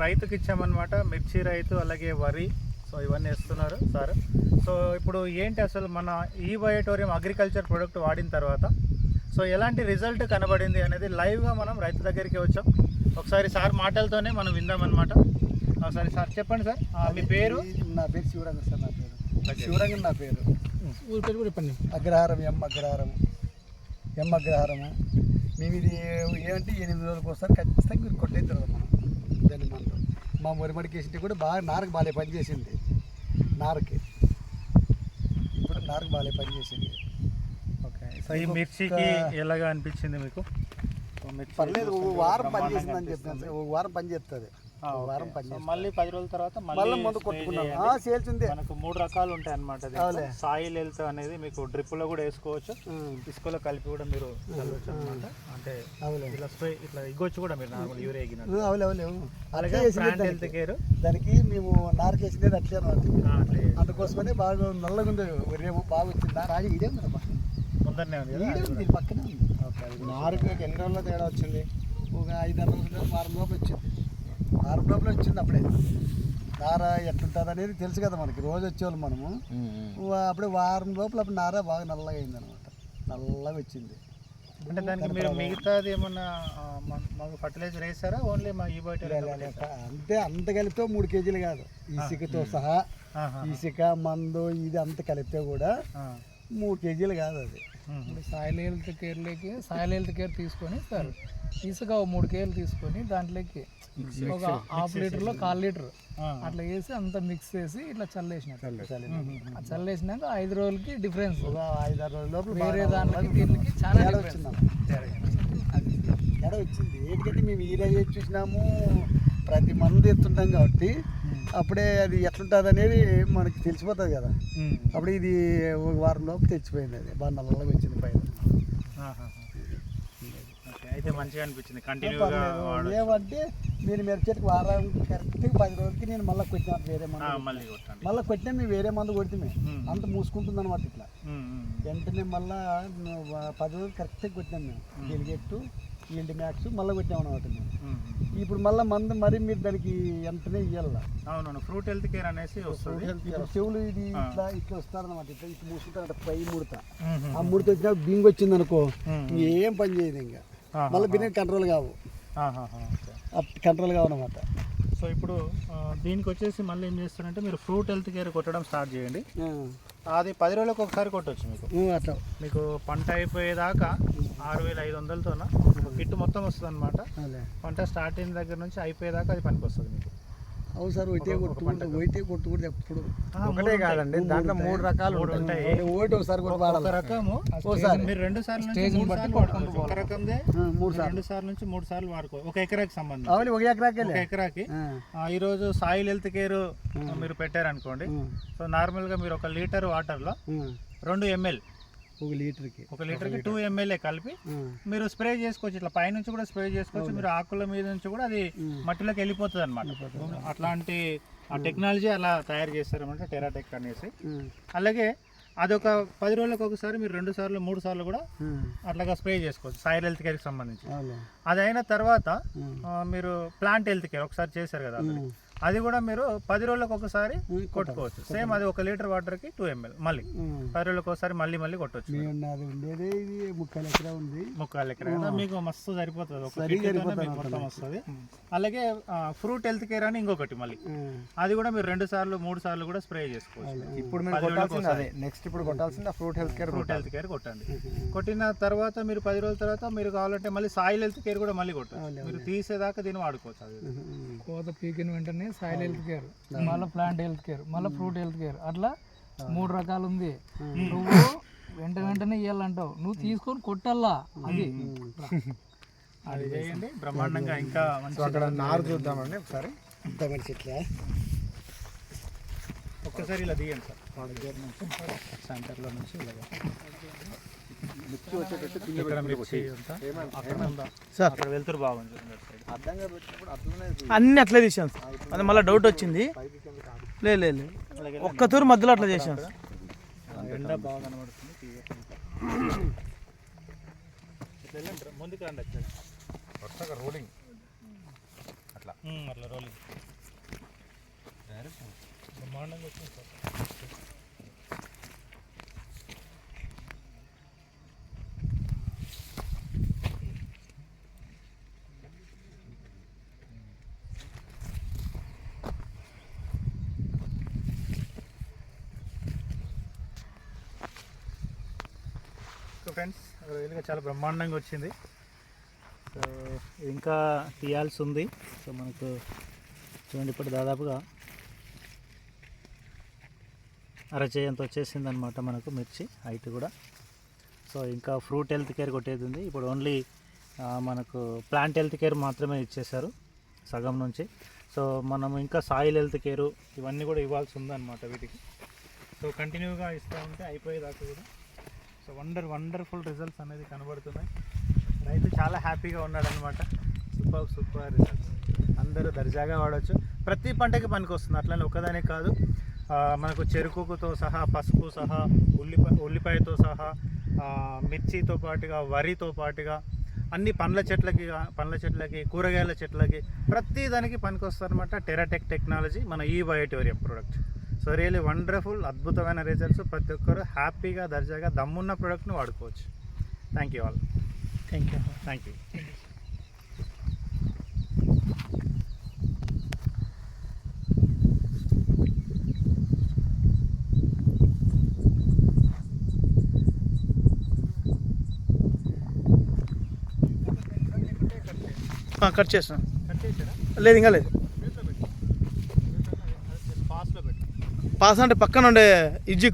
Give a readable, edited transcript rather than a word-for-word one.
రైతుకి ఇచ్చామన్నమాట, మిర్చి రైతు అలాగే వరి. సో ఇవన్నీ వేస్తున్నారు సార్. సో ఇప్పుడు ఏంటి అసలు మన ఈ బయోటోరియం అగ్రికల్చర్ ప్రోడక్ట్ వాడిన తర్వాత సో ఎలాంటి రిజల్ట్ కనబడింది అనేది లైవ్గా మనం రైతు దగ్గరికి వచ్చాం. ఒకసారి సార్ మాటలతోనే మనం విందామన్నమాట. ఒకసారి సార్ చెప్పండి సార్, మీ పేరు? నా పేరు శివరంగ సార్. నా పేరు శివరంగ. నా పేరు ఊరి పేరు కూడా చెప్పండి. అగ్రహారం ఎం అగ్రహారము. మేము ఇది ఏమంటే 8 రోజులకు వస్తారు ఖచ్చితంగా మీరు కొట్టేద్దరు మనం దాన్ని. మనం మా మురిమడికి వేసింటి కూడా బాగా నారకు బాగా పనిచేసింది. నారకి ఇప్పుడు నారకు బాగా పనిచేసింది. ఓకే. సో ఈ మిర్చికి ఎలాగా అనిపించింది మీకు? పర్లేదు, ఒక వారం పనిచేసింది అని చెప్తాను సార్. ఒక వారం పని చేస్తుంది. వారం పని మళ్ళీ 10 రోజుల తర్వాత మళ్ళీ ముందు కొట్టుకున్నాం. సేల్స్ ఉంది. మనకు 3 రకాలు ఉంటాయి అన్నమాట. సాయిల్ హెల్త్ అనేది మీకు డ్రిప్ లో కూడా వేసుకోవచ్చు, ఇసుకలో కలిపి కూడా మీరు చల్లవచ్చు అన్నమాట. అంటే ఇట్లా స్ప్రే ఇట్లా ఇగ్గొచ్చు కూడా మీరు నార్మల్ యూరియా ఎగినట్టు. అలాగే ప్లాంట్ హెల్త్ కేర్ దానికి మేము నారకేసినది అట్లే అన్నమాట. అందుకోసమనే బాగా నల్లగా ఉంది. రేపు బాగా వచ్చింది. నారు ఇదే ముందరనే ఉంది కదా, పక్కనే ఉంది. నారుకు ఎన్ని రోజుల్లో తేడా వచ్చింది? ఒక 5-6 రోజులు, వారం లోపల వచ్చింది. వారం లోపల వచ్చింది. అప్పుడే నార ఎట్లుంటుంది అనేది తెలుసు కదా మనకి, రోజు వచ్చేవాళ్ళు మనము. అప్పుడే వారం లోపల అప్పుడు నార బాగా నల్లగా అయింది అనమాట. నల్లగా వచ్చింది. అంటే దానికి మీరు మిగతాది ఏమన్నా మాకు ఫర్టిలైజర్ వేసారా? ఓన్లీ మా ఈ బయట అంతే. అంత కలిపితే 3 కేజీలు కాదు, ఇసుకతో సహా. ఇసుక మందు ఇది అంత కలిపితే కూడా 3 కేజీలు కాదు అది. ఇప్పుడు సాయిల్ హెల్త్ కేర్ తీసుకొని సార్ ఇసుక 3 కేజీలు తీసుకొని దాంట్లోకి ఒక 1/2 లీటర్లో 1/4 లీటర్ అట్లా వేసి అంతా మిక్స్ చేసి ఇట్లా చల్లేసినాక చల్లేసినాక 5 రోజులకి డిఫరెన్స్. 5-6 రోజుల లోపల వేరే దానికి దీనికి చాలా వచ్చింది. ఎడ వచ్చింది ఏంటంటే మేము ఈ రైతు చూసినాము, ప్రతి మంది ఎత్తుంటాం కాబట్టి అప్పుడే అది ఎట్లుంటుంది అనేది మనకి తెలిసిపోతుంది కదా. అప్పుడు ఇది ఒక వారం లోపు తెచ్చిపోయింది. అది బాగా నల్లగా వచ్చింది పైన. అయితే మంచిగా అనిపించింది కంటిన్యూగా. ఏమంటే మీరు చెట్టుకు వారం కరెక్ట్గా 10 రోజులకి నేను మళ్ళీ కొట్టినాను వేరే మందు. మళ్ళీ కొట్టినా మేము వేరే మందు కొడితే అంత మూసుకుంటుంది అనమాట. ఇట్లా వెంటనే మళ్ళీ 10 రోజులు కరెక్ట్గా కొట్టినాం మేము. డెలిగేట్ ఈల్డ్ మ్యాక్స్ మళ్ళీ కొట్టాం అనమాట మేము. ఇప్పుడు మళ్ళీ మందు మరి మీరు దానికి వెంటనే ఇవ్వాలి. అవును, ఫ్రూట్ హెల్త్ కేర్ అనేసి వస్తుంది. ఇప్పుడు చెవులు ఇది ఇట్లా ఇట్లా వస్తారనమాట. ఇట్లా ఇట్లా మూసుకుంటారంట పై ముడత. ఆ ముడత వచ్చినా బింగ్ వచ్చింది అనుకో, ఏం పని చేయదు. ఇంకా మళ్ళీ బింగ్ కంట్రోల్ కావనమాట. సో ఇప్పుడు దీనికి వచ్చేసి మళ్ళీ ఏం చేస్తారంటే మీరు ఫ్రూట్ హెల్త్ కేర్ కొట్టడం స్టార్ట్ చేయండి. అది 10 రోజులకు ఒకసారి కొట్టవచ్చు మీకు. అట్లా మీకు పంట అయిపోయేదాకా 6500తోన కిట్ మొత్తం వస్తుంది అనమాట. పంట స్టార్ట్ అయిన దగ్గర నుంచి అయిపోయేదాకా అది పనికి వస్తుంది మీకు. అవును సార్, ఒకటే కొట్టుకుంటే ఎప్పుడు ఒకటే కాదండి, దాంట్లో 3 రకాలు ఉంటాయి. ఒకసారి రకము మీరు 2 సార్లు నుంచి 3 సార్లు వాడుకోవచ్చు. ఒక రకందే 2 సార్లు నుంచి 3 సార్లు వాడుకోవచ్చు. ఒక ఎకరాకి సంబంధించి. ఒక ఎకరాకి ఈరోజు సాయిల్ హెల్త్ కేర్ మీరు పెట్టారనుకోండి. సో నార్మల్గా మీరు 1 లీటర్ వాటర్లో 2 ml, 1 లీటర్కి 2 ml కలిపి మీరు స్ప్రే చేసుకోవచ్చు. ఇట్లా పైనుంచి కూడా స్ప్రే చేసుకోవచ్చు. మీరు ఆకుల మీద నుంచి కూడా అది మట్టిలోకి వెళ్ళిపోతుంది అనమాట. అట్లాంటి ఆ టెక్నాలజీ అలా తయారు చేస్తారనమాట, టెరాటెక్ అనేసి. అలాగే అదొక 10 రోజులకు ఒకసారి మీరు 2 సార్లు 3 సార్లు కూడా అట్లాగా స్ప్రే చేసుకోవచ్చు సాయిల్ హెల్త్ కేర్కి సంబంధించి. అది అయిన తర్వాత మీరు ప్లాంట్ హెల్త్ కేర్ ఒకసారి చేశారు కదా, అది కూడా మీరు 10 రోజులకు ఒకసారి కొట్టుకోవచ్చు. సేమ్ అది 1 లీటర్ వాటర్కి 2 ml మళ్ళీ 10 రోజులకు ఒకసారి మళ్ళీ కొట్టవచ్చు. 3/4 ఎకరా మీకు మస్తు సరిపోతుంది. మొత్తం వస్తుంది. అలాగే ఫ్రూట్ హెల్త్ కేర్ అని ఇంకొకటి మళ్ళీ, అది కూడా మీరు 2 సార్లు 3 సార్లు కూడా స్ప్రే చేసుకోవచ్చు. ఇప్పుడు నెక్స్ట్ కొట్టాల్సింది ఫ్రూట్ హెల్త్ కేర్ కొట్టండి. కొట్టిన తర్వాత మీరు 10 రోజుల తర్వాత మీరు కావాలంటే మళ్ళీ సాయిల్ హెల్త్ కేర్ కూడా మళ్ళీ కొట్టండి. మీరు తీసేదాకా దీన్ని వాడుకోవచ్చు. అది కోత పీకిన వెంటనే సాయిల్ హెల్త్ కేర్, మళ్ళీ ప్లాంట్ హెల్త్ కేర్, మళ్ళీ ఫ్రూట్ హెల్త్ కేర్, అట్లా 3 రకాలు ఉంది. నువ్వు వెంటనే ఇవ్వాలంటావు, నువ్వు తీసుకొని కొట్టల్లా. అది చేయండి బ్రహ్మాండంగా. ఇంకా అక్కడ నారు చూద్దామండి ఒకసారి. ఒక్కసారి ఇలా తీయండి సార్, సెంటర్లో నుంచి ఇలాగా సార్. వెళ్తురు బాగుంది. అన్ని అట్లే తీసాం సార్. అది మళ్ళీ డౌట్ వచ్చింది. లేదు ఒక్క తూరు మధ్యలో అట్లా చేసాం సార్. ఎండ బాగా కనబడుతుంది. ముందుకు రండి, వరుసగా రోలింగ్ అట్లా అట్లా రోలింగ్ బ్రహ్మాండంగా వచ్చింది సార్. సో ఫ్రెండ్స్ రియల్గా చాలా బ్రహ్మాండంగా వచ్చింది. సో ఇంకా తీయాల్సి ఉంది. సో మనకు చూడండి ఇప్పుడు దాదాపుగా అరచేయంత వచ్చేసింది అనమాట మనకు మిర్చి హైట్ కూడా. సో ఇంకా ఫ్రూట్ హెల్త్ కేర్ కొట్టేది ఉంది. ఇప్పుడు ఓన్లీ మనకు ప్లాంట్ హెల్త్ కేర్ మాత్రమే ఇచ్చేశారు సగం నుంచి. సో మనం ఇంకా సాయిల్ హెల్త్ కేరు ఇవన్నీ కూడా ఇవ్వాల్సి ఉందన్నమాట వీటికి. సో కంటిన్యూగా ఇస్తూ ఉంటే అయిపోయేదాకా కూడా. సో వండర్ఫుల్ రిజల్ట్స్ అనేది కనబడుతున్నాయి. రైతు చాలా హ్యాపీగా ఉన్నాడనమాట. Super results. అందరూ దర్జాగా వాడవచ్చు. ప్రతి పంటకి పనికి వస్తుంది, అట్లనే ఒకదానే కాదు. మనకు చెరుకుతో సహా, పసుపు సహా, ఉల్లిపాయతో సహా, మిర్చితో పాటుగా, వరితో పాటుగా అన్ని పండ్ల చెట్లకి కూరగాయల చెట్లకి ప్రతి దానికి పనికి వస్తుందన్నమాట టెరాటెక్ టెక్నాలజీ మన ఈ బయోటోరియం ప్రోడక్ట్. సో రియల్లీ వండర్ఫుల్, అద్భుతమైన రిజల్ట్స్. ప్రతి ఒక్కరు హ్యాపీగా దర్జాగా దమ్మున్న ప్రోడక్ట్ని వాడుకోవచ్చు. Thank you all. Thank you. Cut చేస్తాను. కట్ చేసారా? లేదు ఇంకా లేదు. ఫాస్ట్లో పెట్టు. పాస్ అంటే పక్కన ఉండే ఇజ్జి